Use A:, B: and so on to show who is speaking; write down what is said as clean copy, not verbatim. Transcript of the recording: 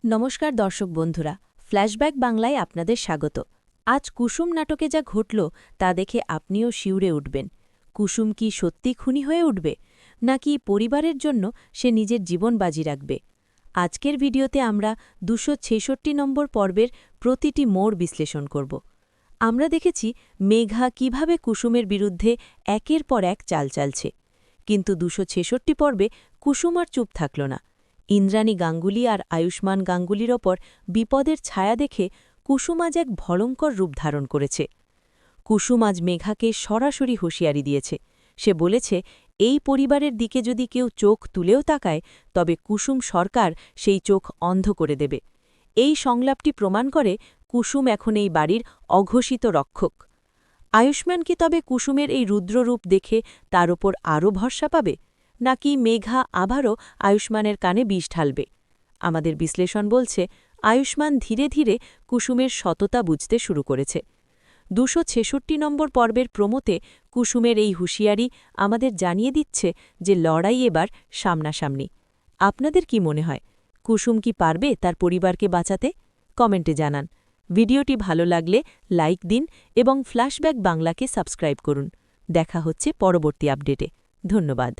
A: নমস্কার দর্শক বন্ধুরা, ফ্ল্যাশব্যাক বাংলায় আপনাদের স্বাগত। আজ কুসুম নাটকে যা ঘটল তা দেখে আপনিও শিউরে উঠবেন। কুসুম কি সত্যি খুনি হয়ে উঠবে, নাকি পরিবারের জন্য সে নিজের জীবন বাজি রাখবে? আজকের ভিডিওতে আমরা ২৬৬ নম্বর পর্বের প্রতিটি মোড় বিশ্লেষণ করব। আমরা দেখেছি মেঘা কিভাবে কুসুমের বিরুদ্ধে একের পর এক চাল চালছে, কিন্তু ২৬৬ পর্বে কুসুম আর চুপ থাকল না। ইন্দ্রাণী গাঙ্গুলি আর আয়ুষ্মান গাঙ্গুলির ওপর বিপদের ছায়া দেখে কুসুম আজ এক ভয়ঙ্কর রূপ ধারণ করেছে। কুসুম আজ মেঘাকে সরাসরি হুঁশিয়ারি দিয়েছে। সে বলেছে, এই পরিবারের দিকে যদি কেউ চোখ তুলেও তাকায়, তবে কুসুম সরকার সেই চোখ অন্ধ করে দেবে। এই সংলাপটি প্রমাণ করে কুসুম এখন এই বাড়ির অঘোষিত রক্ষক। আয়ুষ্মান কি তবে কুসুমের এই রুদ্ররূপ দেখে তার ওপর আরও ভরসা পাবে, নাকি মেঘা আবারও আয়ুষ্মানের কানে বিষ ঢালবে? আমাদের বিশ্লেষণ বলছে, আয়ুষ্মান ধীরে ধীরে কুসুমের সততা বুঝতে শুরু করেছে। ২৬৬ নম্বর পর্বের প্রমোতে কুসুমের এই হুঁশিয়ারি আমাদের জানিয়ে দিচ্ছে যে লড়াই এবার সামনাসামনি। আপনাদের কি মনে হয়, কুসুম কি পারবে তার পরিবারকে বাঁচাতে? কমেন্টে জানান। ভিডিওটি ভালো লাগলে লাইক দিন এবং ফ্ল্যাশব্যাক বাংলাকে সাবস্ক্রাইব করুন। দেখা হচ্ছে পরবর্তী আপডেটে। ধন্যবাদ।